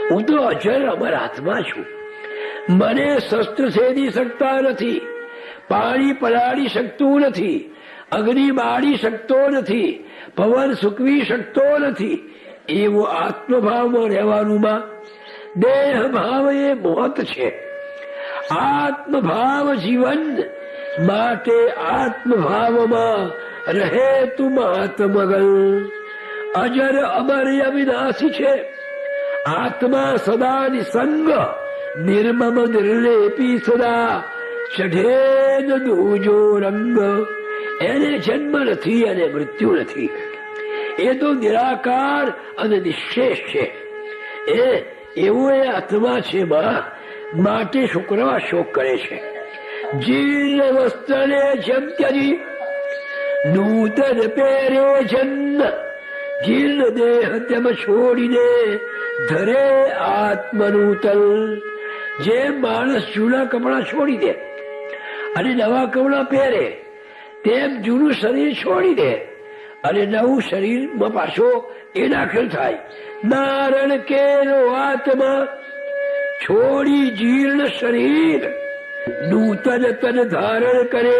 હું તો અજર અમર આત્મા છું. મને શસ્ત્ર છેદી શકતા નથી, પાણી પલાળી શકતું નથી, અગ્નિ બાળી શકતો નથી, પવન સૂકવી શકતો નથી. એવો આત્મભાવમાં રહેવાનું માં. દેહ ભાવ એ મોત છે, આત્મભાવ જીવન. માટે આત્મભાવમાં રહે તું મહાત્મગલ. અજર અમર અવિનાશી છે. આત્મા સદા નિસંગ, નિર્મમ નિર્લેપી સદા, ચઢે ન દૂજો રંગ. એને જન્મ નથી અને મૃત્યુ નથી. એ તો નિરાકાર અને નિશ્ચેષ છે. એવો એ આત્મા છે માં. માટે શુક્રવા શોક કરે છે. જીર્ણ વસ્ત્રને જેમ ત્યજી, નૂતન પહેરે જન્મ. જીર્ણ દેહ તેમ છોડીને ધરે આત્મનૂતન. જે માણસ જૂના કપડા છોડી દે અને નવા કપડા પહેરે, તેમ જૂનું શરીર છોડી દે અને નવું શરીરમાં પાછો એ દાખલ થાય. નારણ કેરો આત્મા, છોડી જીર્ણ શરીર, નૂતન તન ધારણ કરે,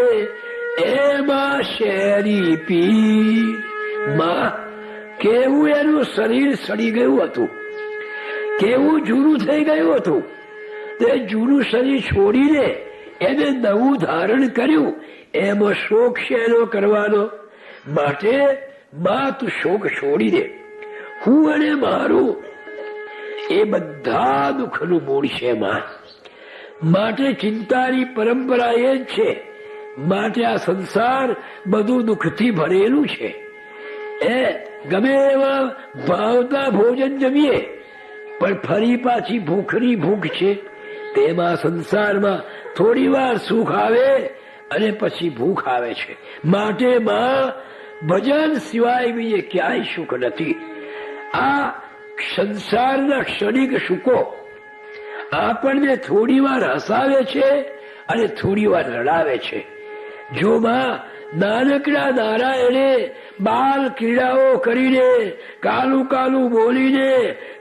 એમાં શેરી પીર. માં, કેવું એનું શરીર સડી ગયું હતું, કેવું જૂનું થઈ ગયું હતું. તે જૂનું શરીર છોડીને એને નવું ધારણ કર્યું. એમાં શોક શેનો કરવાનો? માટે માં તું શોક છોડી દે. હું અને મારું એ બધા દુઃખનું મૂળ છે માં. માટે ચિંતાની પરંપરા એ જ છે. માટે આ સંસાર બધું દુઃખથી ભરેલું છે. ગમે એવા ભાવતા ભોજન જમીએ, પણ ફરી પાછી ભૂખની ભૂખ છે. તેમાં સંસારમાં થોડી વાર સુખ આવે અને પછી ભૂખ આવે છે. માટે માં, ભજન સિવાય બીજે ક્યાંય સુખ નથી. આ સંસારના ક્ષણિક સુખો આપણને થોડી વાર હસાવે છે અને થોડી વાર રડાવે છે. જો માં, નાનકડા નારાયણે બાલ ક્રીડાઓ કરીને, કાલું કાલું બોલીને,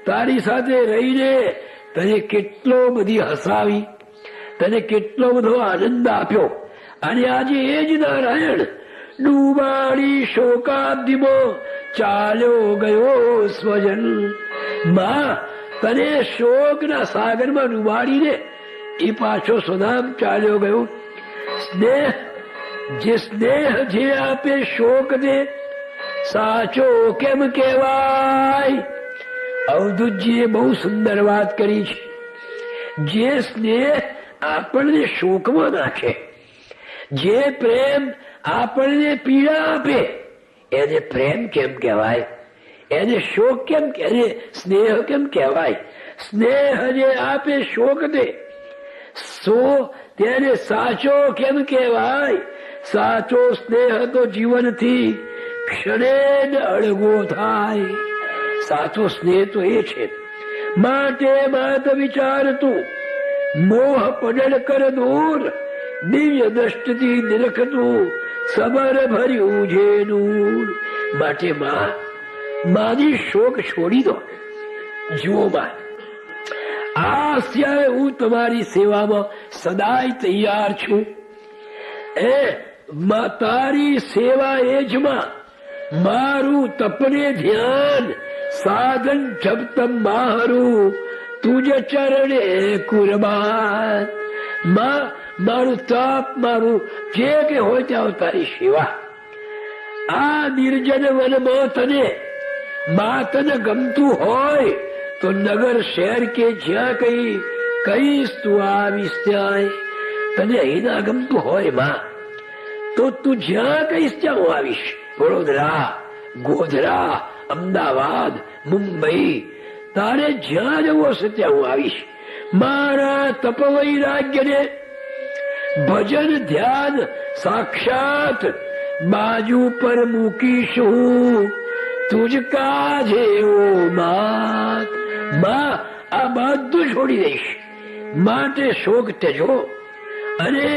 તારી સાથે રહીને તને કેટલો બધી હસાવી, તને કેટલો બધો આનંદ આપ્યો. અને આજે એ જ નારાયણ ડૂબાડી શોકાબ્દીમાં ચાલ્યો ગયો સ્વજન. માં, તને શોકના સાગરમાં ડૂબાડીને એ પાછો સ્વધામ ચાલ્યો ગયો. સ્નેહ જે આપે શોક દે, સાચો કેમ કહેવાય? અવધૂતજીએ બહુ સુંદર વાત કરી છે. જે સ્નેહ આપણને શોકમાં નાખે, જે પ્રેમ આપણને પીડા આપે, એને પ્રેમ કેમ કહેવાય? એને શોક કેમ, એને સ્નેહ કેમ કહેવાય? સ્નેહ જે આપે શોક દે, તેને સાચો કેમ કહેવાય? સાચો સ્નેહ તો જીવનથી ક્ષણે અળગો થાય. સાચો સ્નેહ તો એ છે. માટે માત વિચાર તું, મોહ પડલ કર દૂર, દિવ્ય દ્રષ્ટિથી નિરખતું સબર ભર્યું જે નૂર. માટે માં, મારી શોક છોડી દો. જુઓ માં, આ સિવાય હું તમારી સેવામાં સદાય તૈયાર છું. તારી સેવા એ જ માં મારું તપને ધ્યાન, સાધન જપતમ મારું તુજ ચરણે કુરબાન. માં, મારું તપ, મારું જે કે હોય ત્યાં તારી સેવા. આ નિર્જન વનમાં તને ગમતું હોય તો નગર શહેર કે જ્યાં કહીશ તું આવીશ ત્યાં. તને અહીં ના ગમતું હોય માં, તો તું જ્યાં કહીશ ત્યાં હું આવીશ. વડોદરા, ગોધરા, અમદાવાદ, મુંબઈ, તારે જ્યાં જવું હશે ત્યાં હું આવીશ. મારા તપ વૈરાગ્યને ભજન ધ્યાન સાક્ષાત બાજુ પર મૂકીશું. તુજ કાજે ઓ માત. માં, આ બધું છોડી દઈશ. માટે શોક ત્યજો અને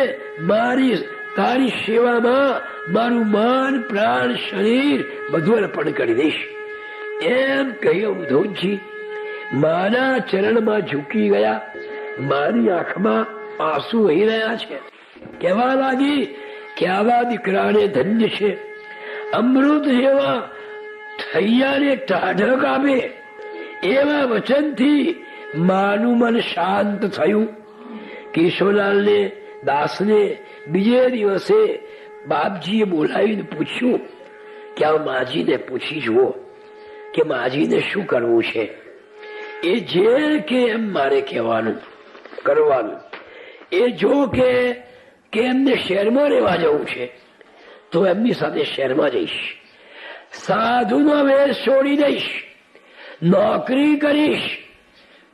તારી સેવામાં મારું મન, પ્રાણ, શરીર બધું અર્પણ કરી દઈશ. એમ કહ્યું ઉદ્ધવજી. માના ચરણમાં ઝૂકી ગયા. મારી આંખમાં આંસુ વહી રહ્યા છે. કહેવા લાગી કે આવા દીકરાને ધન્ય છે. અમૃત જેવા થૈયાને ટાઢક આપે એવા વચનથી માનું મન શાંત થયું. કેશવલાલને દાસને બીજે દિવસે બાપજીએ બોલાવીને પૂછ્યું કે આ માજીને પૂછી જુઓ કે માજીને શું કરવું છે. એ જે કે એમ મારે કહેવાનું કરવાનું. એ જો કે એમને શહેરમાં રહેવા જવું છે તો એમની સાથે શહેરમાં જઈશ. સાધુનો વેશ છોડી દઈશ, નોકરી કરીશ,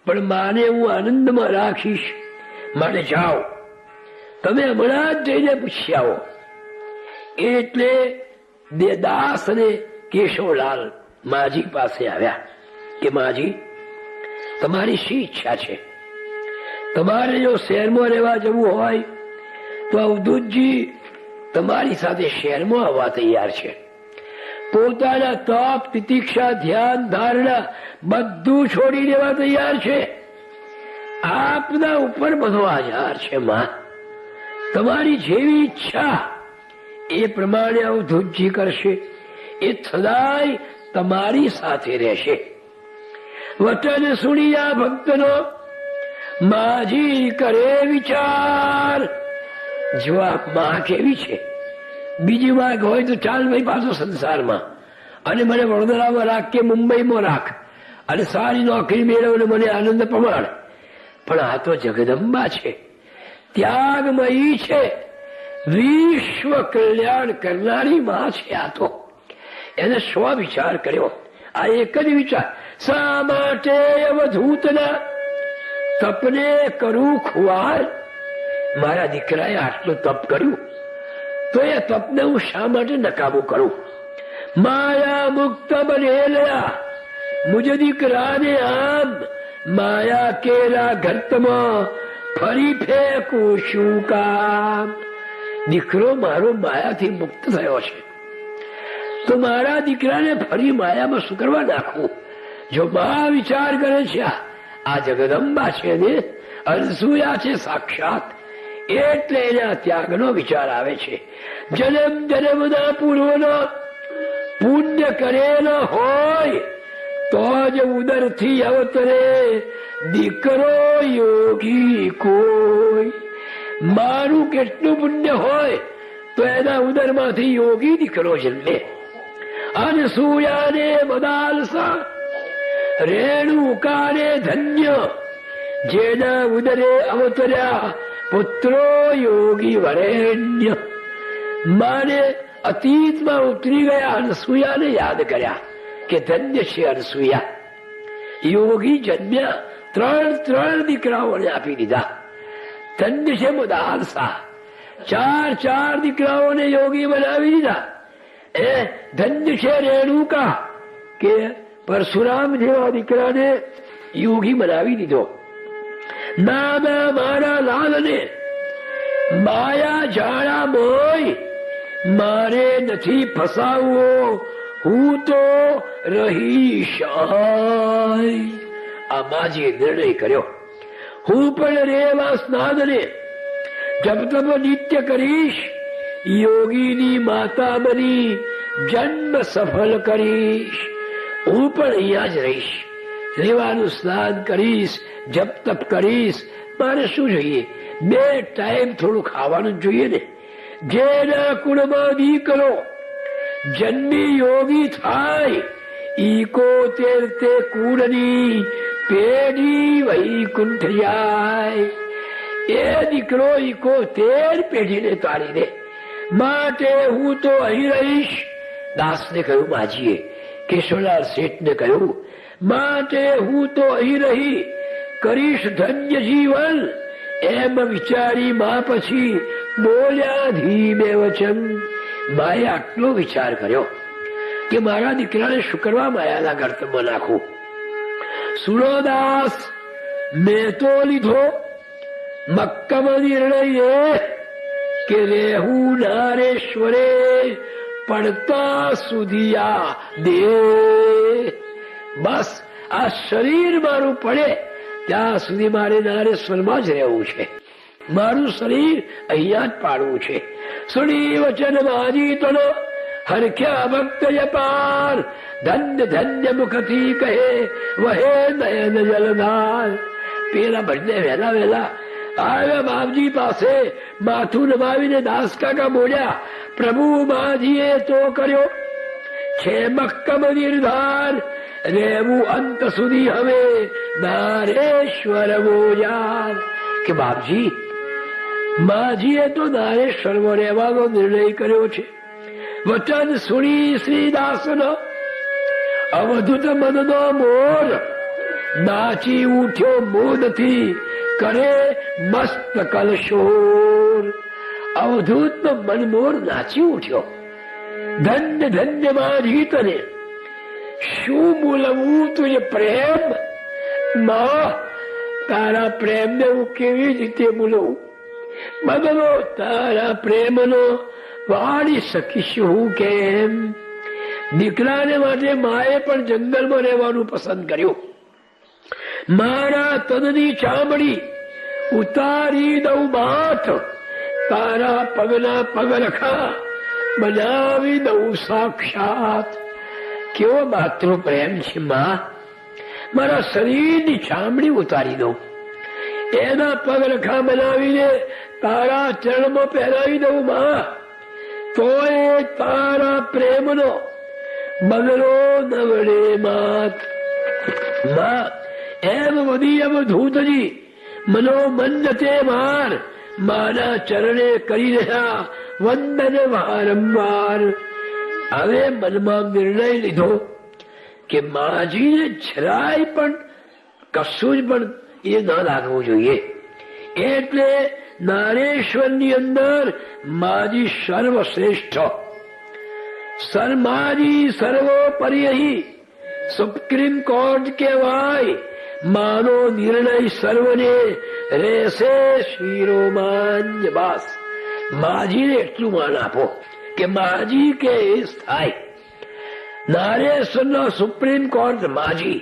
પણ માને હું આનંદમાં રાખીશ. માટે જાઓ, તમે હમણાં જ જઈને પૂછી આવો. એટલે દાસ અને કેશવલાલ માજી પાસે આવ્યા કે માજી, તમારી શી ઈચ્છા છે? તમારે જો શહેરમાં રહેવા જવું હોય તો અવધૂતજી તમારી સાથે શહેરમાં આવવા તૈયાર છે. પોતાના તપ, તિતિક્ષા, ધ્યાન, ધારણા બધું છોડી દેવા તૈયાર છે. આપના ઉપર બધો આધાર છે. માં, તમારી જેવી ઈચ્છા એ પ્રમાણે અવધૂતજી કરશે. એ સદાય તમારી સાથે રહેશે. વચન સુણી આ ભક્તનો માજી કરે વિચાર. જો આ માં કેવી છે. બીજી વાત હોય તો ચાલ ભાઈ પાછો સંસારમાં અને મને વડોદરામાં રાખ કે મુંબઈમાં રાખ અને સારી નોકરી મેળવને મને આનંદ પ્રમાણ. પણ આ તો જગદંબા છે, ત્યાગમયી છે, વિશ્વ કલ્યાણ કરનારી માં છે. આ તો એને સ્વ વિચાર કર્યો. આ એક જ વિચાર, શા માટે અવધૂતના તપને કરું ખુવાર. મારા દીકરાએ આટલું તપ કર્યું તો એ તપને હું શા માટે નકામું કરું. માયા મુક્ત બનેલા મુજ દીકરાને આમ માયા કેરા ઘટમાં ફરી ફેંકું શું કામ. દીકરો મારો માયાથી મુક્ત થયો છે તો મારા દીકરાને ફરી માયામાં શું કરવા નાખવું. જો મા વિચાર કરે છે આ જગદંબા છે ને અનસૂયા છે સાક્ષાત, એટલે એના ત્યાગનો વિચાર આવે છે. જન્મ જન્મના પૂર્વનો પુણ્ય કરેલો હોય તો જ ઉદરથી અવતરે દીકરો યોગી કોઈ. મારું કેટલું પુણ્ય હોય તો એના ઉદરમાંથી યોગી દીકરો જન્મે. અનસૂયાને બદાલસા રેણુકાને ધન્ય, જેના ઉદરે અવતર્યા પુત્રો યોગી વરેણ્ય. માને અતીતમાં ઉતરી ગયા અનસૂયાને યાદ કર્યા કે ધન્ય છે અનસૂયા. યોગી જન્મ્યા, ત્રણ દીકરાઓને આપી દીધા. ધન્ય છે મદાલસા, ચાર દીકરાઓને યોગી બનાવી દીધા. એ ધન્ય છે રેણુકા કે પરશુરામ જેવા દીકરાને યોગી બનાવી દીધો. નાના મારા લાલને માયા જાળા મોય મારે નથી ફસાવવો, હું તો રહીશ. આ માજીએ નિર્ણય કર્યો, હું પણ રેવા સ્નાનને જપ તપ નિત્ય કરીશ, યોગીની માતા બની જન્મ સફળ કરીશ. હું પણ અહીંયા જ રહીશ, રેવાનું સ્નાન કરીશ, જપ તપ કરીશ. મારે શું જોઈએ? 2 ટાઈમ થોડું ખાવાનું જોઈએ ને. જેના કુળમાં દીકરો જન્મી યોગી થાય, 71 તે કુળની પેઢી વૈકુંઠ જાય. એ દીકરો 71 પેઢીને તાળી દે. માટે હું તો અહીં રહીશ. દાસને કહ્યું માજીએ, કેશવલાલ શેઠને કહ્યું, માટે હું તો અહીં રહી કરીશ ધન્ય જીવન. એમ વિચારી માં પછી બોલ્યા ધીમે વચન. માએ આટલો વિચાર કર્યો કે મારા દીકરાને શું કરવા માયાના ગર્તમાં નાખું. સુરોદાસ, મેં તો લીધો મક્કમ નિર્ણય કે રેહું નારેશ્વરે પડતા સુધિયા દે. બસ આ શરીર મારું પડે ત્યાં સુધી મારે નારેશ્વરમાં જ રહેવું છે. મારું શરીર અહીંયા જ પાડવું છે. સુણી વચન માજી તણો હરખ્યા ભક્ત પાર, ધન્ય ધન્ય મુખથી કહે વહે નયન જલધાર. પેલા ભજને વહેલા વહેલા આવ્યા બાપજી પાસે, માથું નમાવીને દાસ કાકા બોલ્યા, પ્રભુ માજીએ તો કર્યો છે મક્કમ નિર્ધાર, રેવું અંત સુધી હવે નારેશ્વર બોલ્યા. કે બાપજી, માજીએ તો નારેશ્વરમાં રહેવાનો નિર્ણય કર્યો છે. વચન સુણી શ્રીદાસનો અવધૂત મનનો મોર, નાચી ઉઠ્યો મોદથી કરે મસ્ત કલશોર. અવધૂત મનમોર નાચી ઉઠ્યો. ધન્ય ધન્ય માજી તને, શું બોલવું તુજે પ્રેમ માં, તારા પ્રેમને હું કેવી રીતે બોલવું? બદલો તારા પ્રેમનો વાળી શકીશ હું કેમ? દીકરાને માટે માએ પણ જંગલમાં રહેવાનું પસંદ કર્યું. મારા તનની ચામડી ઉતારી દઉં માથ, તારા પગના પગરખા બનાવી દઉં સાક્ષાત. કેવો માતૃ પ્રેમ છે માં! મારા શરીરની ચામડી ઉતારી દઉં, એના પગરખા બનાવીને તારા ચરણમાં પહેરાવી દઉં માં, તોય તારા પ્રેમનો બદલો નવડે માત. માં એમ વધી અવધૂતજી મનોમંદ તે માર, માના ચરણે કરી રહ્યા વંદન વારંવાર. હવે મનમાં નિર્ણય લીધો કે માજીને જરાય પણ કશું જ પણ એ ન લાગવું જોઈએ. એટલે નારેશ્વરની અંદર માજી સર્વશ્રેષ્ઠ, માજી સર્વોપરી સુપ્રીમ કોર્ટ કહેવાય. માનો નિર્ણય સર્વને રહેશે શિરોમાન્ય બાસ. માજીને એટલું માન આપો કે માજી કે થાય. નારેશ્વરના સુપ્રીમ કોર્ટ માજી,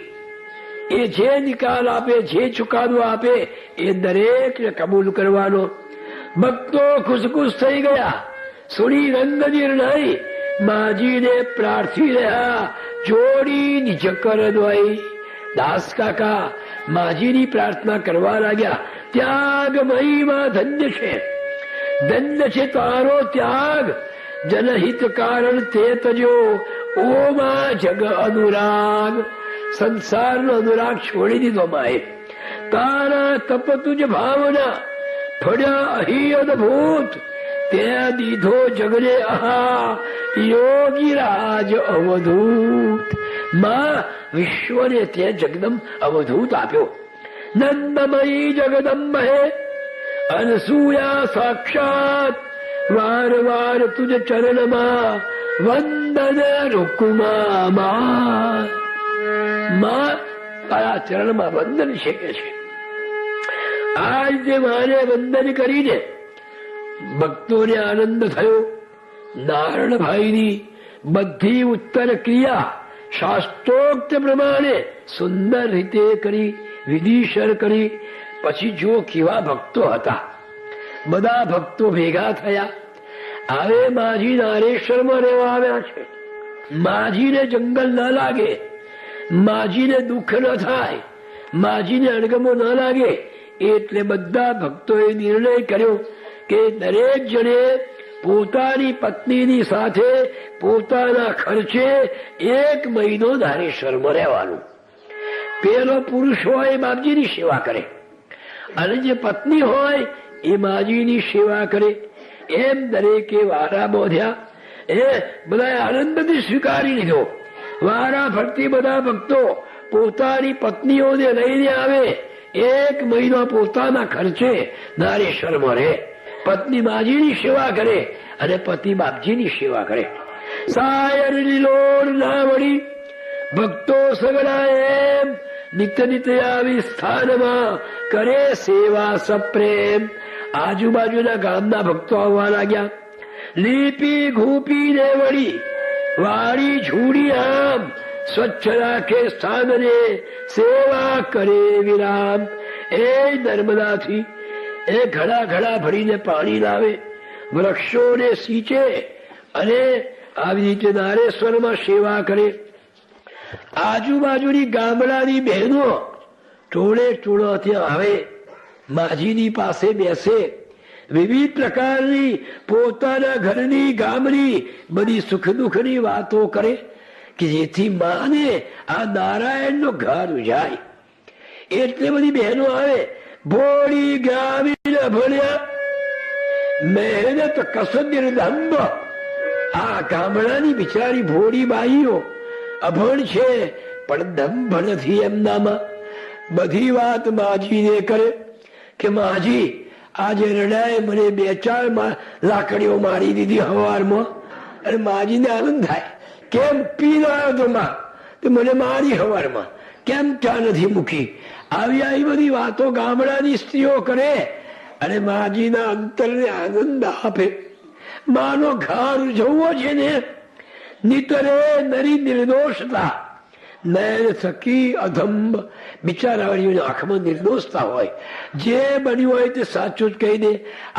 એ જે નિકાલ આપે, જે ચુકાદો આપે એ દરેકને કબૂલ કરવાનો. ભક્તો ખુશખુશ થઈ ગયા. સુણી રંગ નિર્ણય માજીને પ્રાર્થી રહ્યા, જોડી નિજ કર દ્વય. દાસ કાકા માજીની પ્રાર્થના કરવા લાગ્યા. ત્યાગ મહિમા ધન્ય છે, ધન્ય છે તારો ત્યાગ, જનહિત કારણ તે તજો ઓ માં જગ અનુરાગ. સંસારનો અનુરાગ છોડી દીધો માએ. તારા તપ તુજ ભાવના ફળ્યા અહી અદભૂત, ત્યાં દીધો જગને આહા યોગી રાજ અવધૂત. માં વિશ્વને તે જગદમ અવધૂત આપ્યો. નંદમયી જગદંબહે અનસૂયા સાક્ષાત, વાર વાર તુજ ચરણમાં વંદન રૂકુમા. માં તારા ચરણમાં વંદન છે કે છે. આજ જે માને વંદન કરીને ભક્તોને આનંદ થયો. નારણભાઈની બધી ઉત્તર ક્રિયા શાસ્ત્રોક્ત પ્રમાણે સુંદર રીતે કરી, વિધિસર કરી. પછી જો કેવા ભક્તો હતા, બધા ભક્તો ભેગા થયા. હવે માજી નારેશ્વરમાં રહેવા આવ્યા છે. માજીને જંગલ ન લાગે, માજીને દુઃખ ન થાય, માજીને અણગમો ન લાગે, એટલે બધા ભક્તોએ નિર્ણય કર્યો કે દરેક જણે પોતાની પત્નીની સાથે પોતાના ખર્ચે 1 મહિનો નારેશ્વરમાં રહેવાનું. પેલો પુરુષ હોય બાપજીની સેવા કરે, અને જે પત્ની હોય એ માજીની સેવા કરે. એમ દરેકે વારા બોધ્યા. બધા આનંદથી સ્વીકારી લીધો. વારા ફરતી બધા ભક્તો પોતાની પત્નીઓને લઈને આવે. 1 મહિનો પોતાના ખર્ચે નારેશ્વરમાં રહે. પત્ની માજીની સેવા કરે અને પતિ બાપજીની સેવા કરે. સાયર લીલોડ ના વળી ભક્તો સગડા એમ નિત્ય નિત્ય આવી સ્થાનમાં કરે સેવા સપ્રેમ. આજુબાજુના ગામના ભક્તો આવવા લાગ્યા. લીપી ઘૂપીને વળી વાળી ઝૂડી આમ સ્વચ્છ રાખે સ્થાનને, સેવા કરે વિરામ. એ નર્મદાથી એ ઘડા ઘડા ભરીને પાણી લાવે, વૃક્ષોને સિંચે અને આવી રીતે નારેશ્વરમાં સેવા કરે. આજુબાજુની ગામડાની બહેનો ટોળે ટોળો ત્યાં આવે, માજીની પાસે બેસે, વિવિધ પ્રકારની પોતાના ઘરની ગામની બધી સુખ દુઃખની વાતો કરે કે જેથી માને આ નારાયણનો ઘર ઉજાય. એટલે બધી બહેનો આવે, ભોળી ગ્રામીણ ભણ્યા મહેનત કસદિર ધંબ. આ ગામડાની બિચારી ભોળી બાઈઓ અભણ છે પણ દંભ નથી એમનામાં. બધી વાત માજીને કરે કે માજી આજે રડાએ મને 2-4 લાકડીઓ મારી દીધી હવારમાં. અને માજીને આનંદ થાય, કેમ પીનારો તો માં તો મને મારી હવારમાં, કેમ ચા નથી મૂકી. આવી બધી વાતો ગામડાની સ્ત્રીઓ કરે અને માજીના અંતરને આનંદ આપે. માનો ઘર જવો છે ને નિતરે નરી નિર્દોષતા, નયન થકી અધંબ. બિચારાઓની આંખમાં નિર્દોષતા હોય, જે બન્યું હોય તે સાચું જ કહી દે.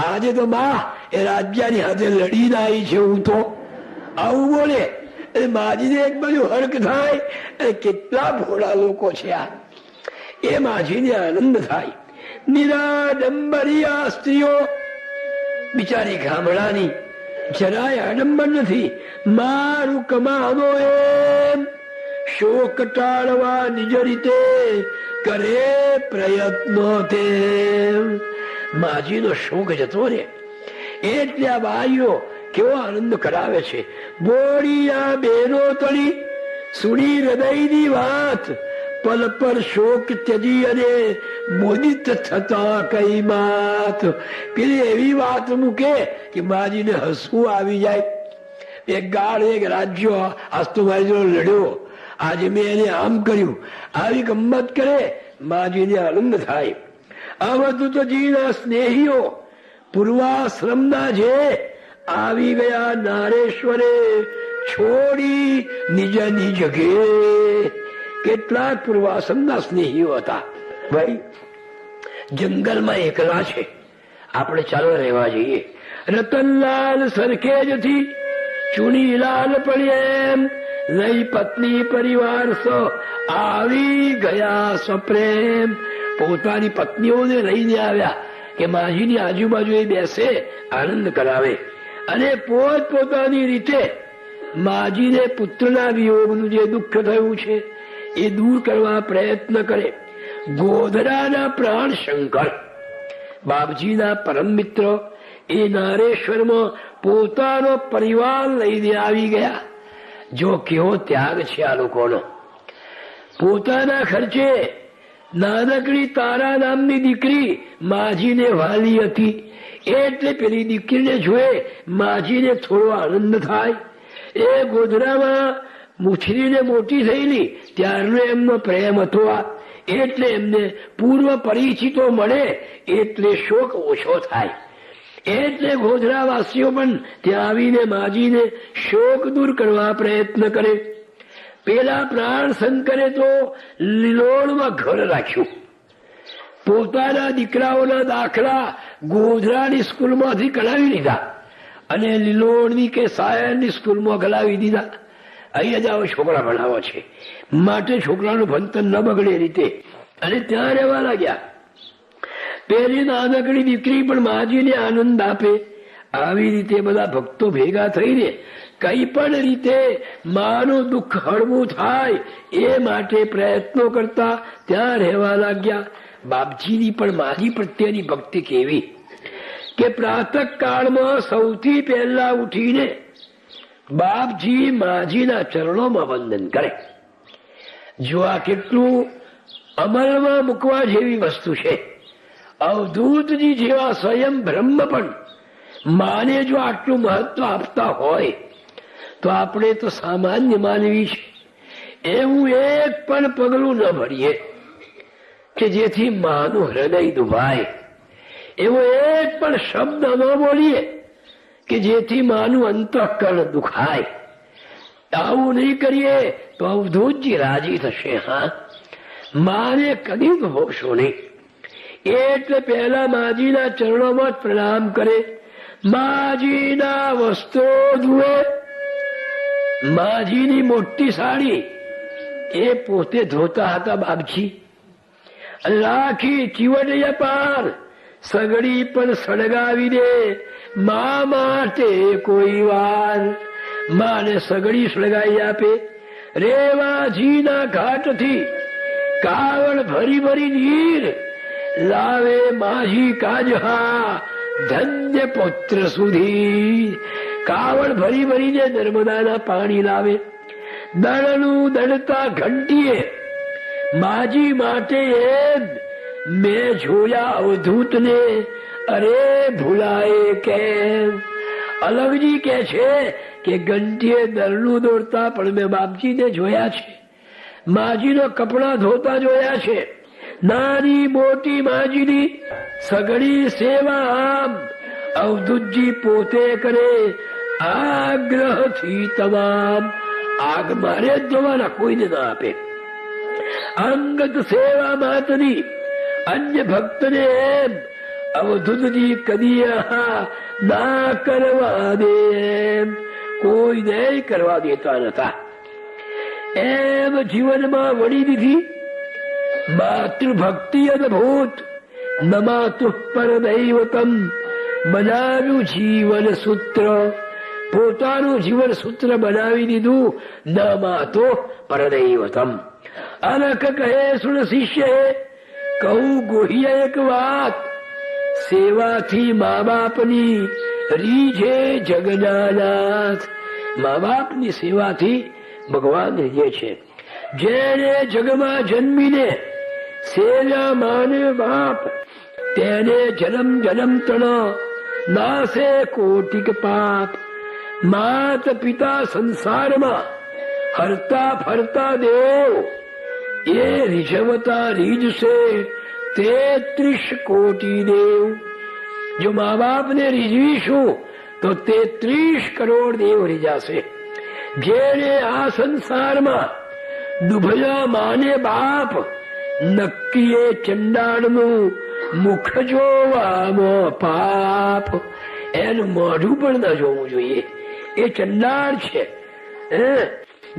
આજે તો માં એ રાજ્યની હાથે લડીને આવી છે, હું તો આવું બોલે. માજીને એક બાજુ હર્ક થાય, અને કેટલા ભોળા લોકો છે આ, એ માજીને આનંદ થાય. નિરાડંબરી આ સ્ત્રીઓ બિચારી ગામડાની જરાય આડંબર નથી. મારું કમાનો એમ શોક ટાળવા નિજ રીતે કરે પ્રયત્નો. તેમ માજીનો શોક જતો રે એટલે આ બાઈઓ કેવો આનંદ કરાવે છે. બોડી આ બેનો તળી સુણી હૃદયની વાત, પલ પર શોક ત્યજી અને મોદિત થતા કઈ માત. પેલી એવી વાત મૂકે કે માજીને હસવું આવી જાય. એક ગાળ એક રાજ્યો આજ તો મારી જોડે લડ્યો, આજે મેં એને આમ કર્યું, આવી ગમત કરે, માજીને આનંદ થાય. અવધૂતજીના સ્નેહીઓ પૂર્વાશ્રમના જે આવી ગયા નારેશ્વરે છોડી નિજ નિજ ઘેર. કેટલાક પૂર્વાશ્રમના સ્નેહીઓ હતા. ભાઈ જંગલમાં એકલા છે, આપણે ચાલો રહેવા જઈએ. રતનલાલ સરખેજથી ચુનીલાલ પડ્યા, લઈ પત્ની પરિવાર સો આવી ગયા સપ્રેમ. પોતાની પત્નીઓને લઈને આવ્યા કે માજીની આજુબાજુ એ બેસે, આનંદ કરાવે. અને પોત પોતાની રીતે માજીને પુત્રના વિયોગનું જે દુઃખ થયું છે એ દૂર કરવા પ્રયત્ન કરે. ગોધરાના પ્રાણ શંકર બાપજીના પરમ મિત્ર એ નારેશ્વરમાં પોતાનો પરિવાર લઈને આવી ગયા. જો કેવો ત્યાગ છે આ લોકોનો. પોતાના ખર્ચે નાનકડી તારા નામની દીકરી માજીને વાલી હતી, એટલે પેલી દીકરીને જોઈ માજીને થોડો આનંદ થાય. એ ગોધરામાં મુછરીને મોટી થયેલી ત્યારનો એમનો પ્રેમ હતો. એટલે એમને પૂર્વ પરિચિતો મળે એટલે શોક ઓછો થાય. એટલે ગોધરાવાસીઓ પણ ત્યાં આવીને માજીને શોક દૂર કરવા પ્રયત્ન કરે. પેલા પ્રાણ શંકરે તો લીલોળમાં ઘર રાખ્યું. પોતાના દીકરાઓના દાખલા ગોધરાની સ્કૂલમાંથી કઢાવી લીધા અને લીલોડની કે સાયરની સ્કૂલમાં કઢાવી દીધા. અહીંયા જ આવો છોકરા ભણાવો છે માટે છોકરાનું ભણતર ન બગડે રીતે, અને ત્યાં રહેવા લાગ્યા. પેલી નાનકડી દીકરી પણ માજીને આનંદ આપે. આવી રીતે બધા ભક્તો ભેગા થઈને કઈ પણ રીતે માનું દુઃખ હળવું થાય એ માટે પ્રયત્નો કરતા ત્યાં રહેવા લાગ્યા. બાપજીની પણ માજી પ્રત્યેની ભક્તિ કેવી કે પ્રાતઃ કાળમાં સૌથી પહેલા ઉઠીને બાપજી માજીના ચરણોમાં વંદન કરે. જો આ કેટલું અમલમાં મૂકવા જેવી વસ્તુ છે. અવધૂતજી જેવા સ્વયં બ્રહ્મ પણ માને જો આટલું મહત્વ આપતા હોય તો આપણે તો સામાન્ય માનવી છે. એવું એક પણ પગલું ન ભરીએ કે જેથી માનું હૃદય દુભાય. એવો એક પણ શબ્દ ન બોલીએ કે જેથી માનું અંતઃકરણ દુખાય. આવું નહીં કરીએ તો અવધૂતજી રાજી થશે. હા, માને કદી ભોગશો નહીં. એટલે પહેલા માજીના ચરણોમાં પ્રણામ કરે, માજીના વસ્ત્રો ધુએ. માજીની મોટી સાડી એ પોતે ધોતા હતા બાપજી. રાખી ચીવડિયા પાર સગડી પણ સળગાવી દે મા માટે કોઈ વાર. માને સગડી સળગાવી આપે. રેવાજીના ઘાટથી કાવડ ભરી ભરી નીર લાવે માજી કાજહા ધન્ય પુત્ર સુધી. કાવડ ભરી ભરીને નર્મદાના પાણી લાવે. દળનું દળતા ઘંટીએ માજી માટે એમ મેં જોયા અવધૂતને, અરે ભૂલાય કેમ. અલગજી કે છે કે ઘંટીએ દળનું દોડતા પણ મેં બાપજીને જોયા છે. માજીનો કપડા ધોતા જોયા છે. નાની મોટી માજીની સગડી સેવા આમ અવધૂતજી પોતે કરે આગ્રહથી તમામ. આગ મારે જ જોવાના, કોઈને ના આપે. અંગત સેવા માતની અન્ય ભક્તને એમ અવધૂતજી કદી ના કરવા દે. કોઈ નહીં કરવા દેતા નતા. એમ જીવનમાં વળી દીધી માતૃભક્તિ અદભૂત. નમાતુ પરદૈવતમ બનાવ્યું જીવન સૂત્ર. પોતાનું જીવન સૂત્ર બનાવી દીધું. નમાતો પરદૈવતમ. અનક કહે સુન શિષ્ય, કહું ગુહ્ય એક વાત. સેવાથી મા બાપની રીઝે જગનાનાથ. મા બાપની સેવાથી ભગવાન રીઝે છે. જેને જગમાં જન્મીને સેવા માને બાપ, તેને જન્મ જન્મ તણ નાશે કોટિક પાપ. માત પિતા સંસારમાં હરતા ફરતા દેવ, એ રીઝવતા રીઝશે 33 કોટી દેવ. જો મા બાપને રીઝવીશું તો 33 કરોડ દેવ રીઝાશે. જેને આ સંસારમાં દુભલા માને બાપ, નક્કી ચંડાળનું મુખ જોવામાં પાપ. એનું મોઢું પણ ન જોવું જોઈએ, એ ચંડાળ છે.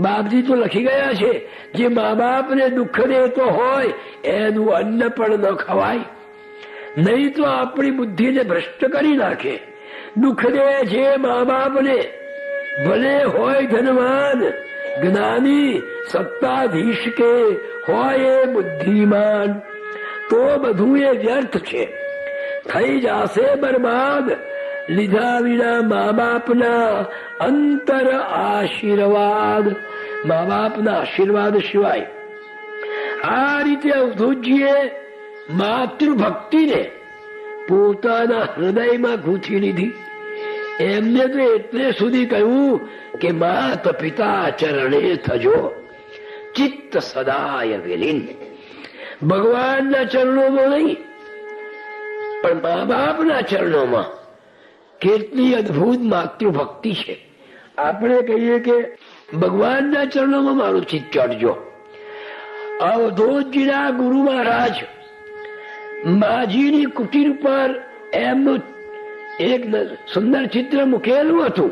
બાપજી તો લખી ગયા છે, જે મા બાપને દુઃખ દેતો હોય એનું અન્ન પણ ન ખવાય, નહીં તો આપણી બુદ્ધિને ભ્રષ્ટ કરી નાખે. દુઃખ દે જે મા બાપને, ભલે હોય ધનવાન જ્ઞાની સત્તાધીશ કે હોય એ બુદ્ધિમાન, તો બધું એ વ્યર્થ છે, થઈ જશે બરબાદ. લીધા વિના મા બાપના અંતર આશીર્વાદ. મા બાપના આશીર્વાદ સિવાય. આ રીતે અવધૂતજીએ માતૃભક્તિને પોતાના હૃદયમાં ગૂંથી લીધી. એમને તો એટલે સુધી કહ્યું કે માત પિતા ચરણે થજો ચિત્ત સદાય વિલીન. ભગવાનના ચરણોમાં નહીં પણ મા બાપના ચરણોમાં કેટલી અદભુત માતૃભક્તિ છે. આપણે કહીએ કે ભગવાનના ચરણોમાં મારું ચિત્ત ચડજો. અવધૂતજીના ગુરુ મહારાજ માજીની કુટીર પર એમનું એક સુંદર ચિત્ર મૂકેલું હતું,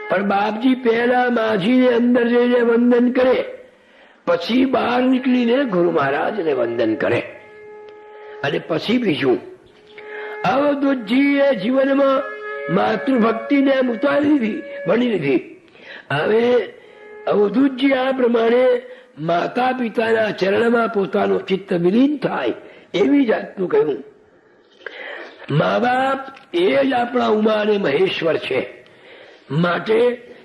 પણ બાપજી પહેલા માજીને અંદર જઈને વંદન કરે, પછી બહાર નીકળીને ગુરુ મહારાજને વંદન કરે, અને પછી બીજું. અવધૂતજીએ જીવનમાં માતૃભક્તિને ઉતારી લીધી, ભણી લીધી. હવે અવધૂતજી આ પ્રમાણે માતા પિતાના ચરણમાં પોતાનું ચિત્ત વિલીન થાય એવી જાતનું કહ્યું. મા બાપ એ જ આપણા ઉમા અને મહેશ્વર છે. માટે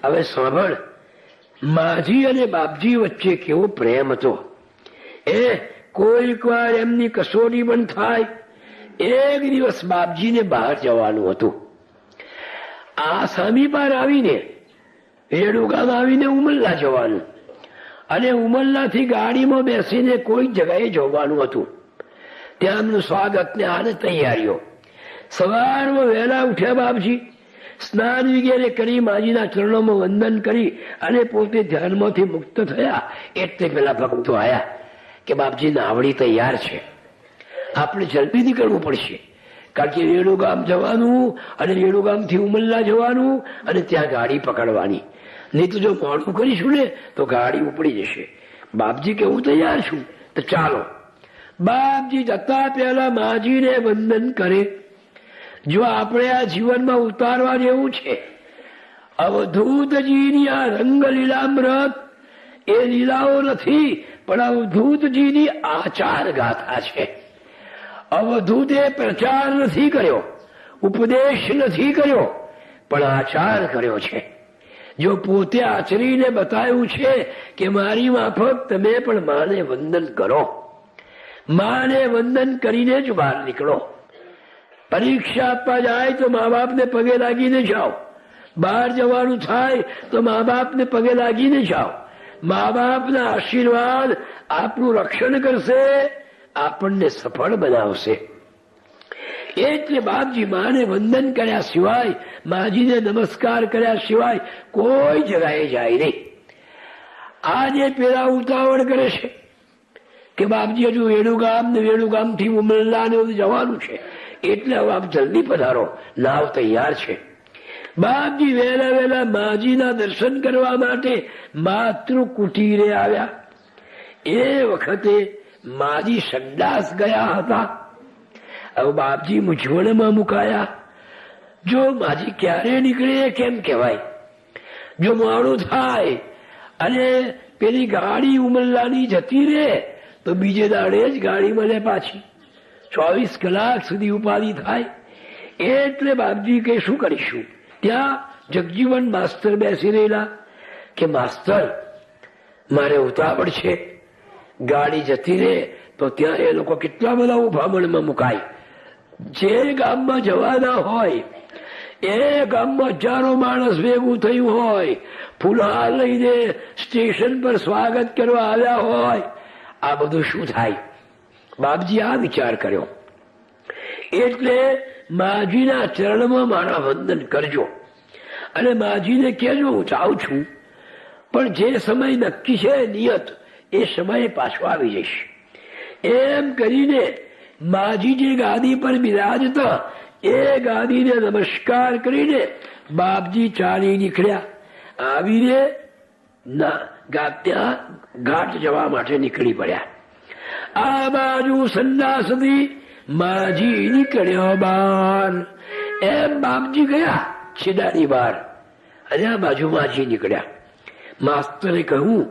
હવે સાંભળ, માજી અને બાપજી વચ્ચે કેવો પ્રેમ હતો. એ કોઈક વાર એમની કસોટી પણ થાય. એક દિવસ બાપજીને બહાર જવાનું હતું. આસામી પાર આવીને રેડુ ગામ આવીને ઉમરલા જવાનું, અને ઉમરલાથી ગાડીમાં બેસીને કોઈ જગ્યાએ જવાનું હતું. ત્યાં એમનું સ્વાગત ને આને તૈયારીઓ. સવારમાં વહેલા ઉઠ્યા બાપજી, સ્નાન વગેરે કરી માજીના ચરણોમાં વંદન કરી અને પોતે ધ્યાનમાંથી મુક્ત થયા. એટલે પેલા ભક્તો આયા કે બાપજી નાવડી તૈયાર છે, આપણે જલ્દી નીકળવું પડશે, કારણ કે રેણુગામ જવાનું અને રેણુગામથી ઉમલ્લા જવાનું અને ત્યાં ગાડી પકડવાની, નહીં તો જો મોડું કરીશું ને તો ગાડી ઉપડી જશે. બાપજી કે હું તૈયાર છું, તો ચાલો. બાપજી જતા પહેલા માજીને વંદન કરે. જો આપણે આ જીવનમાં ઉતારવા જેવું છે, અવધૂતજીની આ રંગ લીલામૃત એ લીલાઓ નથી, પણ અવધૂતજીની આચાર ગાથા છે. અવધૂતે પ્રચાર નથી કર્યો, ઉપદેશ નથી કર્યો, પણ આચાર કર્યો છે. જો પોતે આચરીને બતાવ્યું છે કે મારી માફક તમે પણ માને વંદન કરો, માને વંદન કરીને જ બહાર નીકળો. પરીક્ષા આપવા જાય તો મા બાપને પગે લાગીને જાઓ, બહાર જવાનું થાય તો મા બાપને પગે લાગીને જાઓ. મા બાપના આશીર્વાદ આપનું રક્ષણ કરશે, આપણને સફળ બનાવશે. એટલે બાપજી માને વંદન કર્યા સિવાય, માજીને નમસ્કાર કર્યા સિવાય કોઈ જગાએ જાય નહીં. આજે પેલા ઉતાવળ કરે છે કે બાપજી હજુ વેણુગામ ને વેણુગામથી ઉમરલા ને જવાનું છે, એટલે હવે આપ જલ્દી પધારો, નાવ તૈયાર છે. બાપજી વહેલા વહેલા માજીના દર્શન કરવા માટે માતૃ કુટીરે આવ્યા. એ વખતે માજી સંડાસ ગયા હતા. હવે બાપજી મૂંઝવણમાં મુકાયા. જો માજી ક્યારે નીકળે કેમ કહેવાય? જો મોડું થાય અને પેલી ગાડી ઉમરલાની જતી રહે તો બીજે દાડે જ ગાડી મળે પાછી. 24 કલાક સુધી ઉપાધિ થાય. એટલે બાપજી કે શું કરીશું? ત્યાં જગજીવન માસ્તર બેસી રહેલા કે માસ્તર મારે ઉતાવળ છે, ગાડી જતી રહે તો ત્યાં એ લોકો કેટલા બધા ઉભામણમાં મુકાય. જે ગામમાં જવાના હોય એ ગામમાં હજારો માણસ ભેગું થયું હોય, ફૂલહાર લઈને સ્ટેશન પર સ્વાગત કરવા આવ્યા હોય, આ બધું શું થાય? બાપજી આ વિચાર કર્યો. એટલે માજીના ચરણમાં મારા વંદન કરજો અને માજીને કહેજો હું જાઉં છું, પણ જે સમય નક્કી છે નિયત એ સમયે પાછો આવી જઈશ. એમ કરીને માજી જે ગાદી પર બિરાજતા એ ગાદીને નમસ્કાર કરીને બાપજી ચાલી નીકળ્યા. આવીને ત્યાં ઘાટ જવા માટે નીકળી પડ્યા. આ બાજુ સંડાસથી માજી નીકળ્યો બહાર. એમ બાપજી ગયા છેડાની બહાર અને આ બાજુ માજી નીકળ્યા. માસ્તરે કહ્યું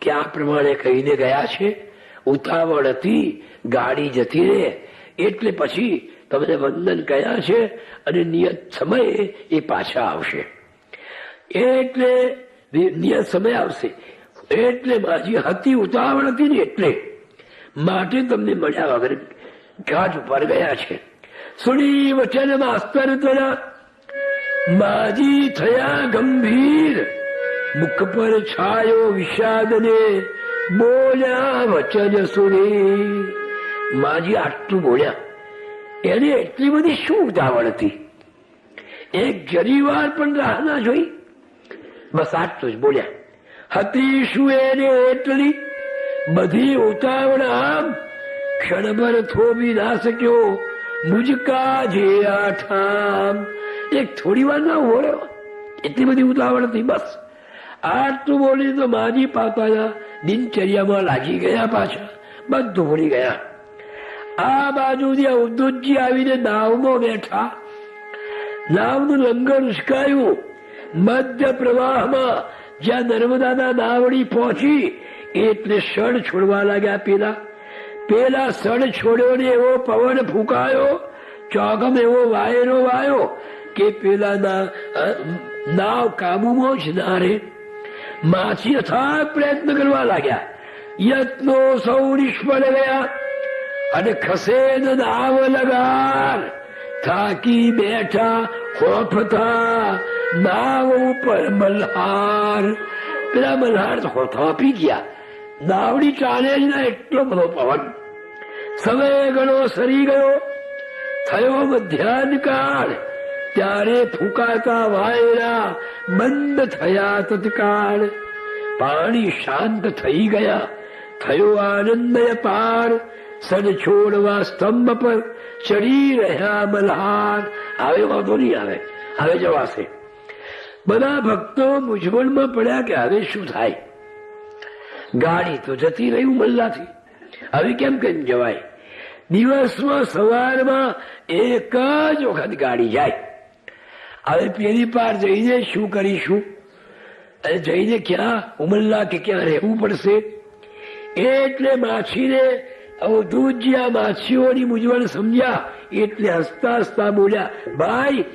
કે આ પ્રમાણે કહીને ગયા છે, ઉતાવળ હતી, ગાડી જતી રહે, એટલે પછી તમને વંદન કયા છે અને નિયત સમયે એ પાછા આવશે. એટલે નિયત સમય આવશે. એટલે માજી હતી, ઉતાવળ હતી ને એટલે માટે તમને મળ્યા વગર ઘાટ ઉપર ગયા છે. સુણી વચન માસ્તર તરા માજી થયા ગંભીર, મુખ પર છાયો વિષાદ ને બોલ્યા વચન સુણી. માજી આટલું બોલ્યા. એને એટલી બધી શું ઉતાવળ હતી? એક જરી વાર પણ રાહ ના જોઈ, બસ આટલું જ બોલ્યા. હતી શું એને એટલી બધી ઉતાવળ? આમ ક્ષણભર થોભી ના શક્યો મુજકા જે આઠામ. એક થોડી વાર ના ઉભો રહ્યો, એટલી બધી ઉતાવળ હતી. બસ આટલું બોલી તો માજી પાપાના દિનચર્યામાં લાગી ગયા, પાછા બધું ભૂલી ગયા. આ બાજુથી અવધૂતજી આવીને નાવમાં બેઠા. નાવનું લંગર ઉસકાયું. મધ્ય પ્રવાહમાં જ્યાં નર્મદાના નાવડી પહોંચી એટલે સણ છોડવા લાગ્યા. પેલા સણ છોડ્યો ને એવો પવન ફૂંકાયો, ચોગમ એવો વાયરો વાયો કે પેલા નાવ કાબુમાં જ ના રહે. માછી અથાગ પ્રયત્ન કરવા લાગ્યા. યત્નો સૌ નિષ્ફળ ગયા અને ખસે નાવ લગાર. થાકી બેઠા હોફતા નાવ ઉપર મલ્હાર. પેલા મલ્હાર થોપી ગયા. નાવડી ચાલે જ ના, એટલો બધો પવન. સમય ઘણો સરી ગયો. થયો મધ્યાહન કાળ. ત્યારે ફૂંકાતા વાયરા બંધ થયા તત્કાળ. પાણી શાંત થઈ ગયા, થયો આનંદય પાર. સન છોડવા સ્તંભ પર ચડી રહ્યા મલ્હાર. હવે વાંધો નહીં આવે, હવે જવાશે. બધા ભક્તો મૂંઝવણમાં પડ્યા કે હવે શું થાય. ગાડી તો જતી રહી ઉમલ્લાથી, હવે કેમ જવાય. દિવસમાં સવારમાં એક જ વખત ગાડી જાય. હવે પેલી પાર જઈને શું કરીશું, અને જઈને ક્યાં ઉમલ્લા કે ક્યાં રહેવું પડશે. એટલે માછીને અવધૂતજી આ માછીઓની મૂંઝવણ સમજ્યા એટલે હસતા હસતા બોલ્યા, ભાઈ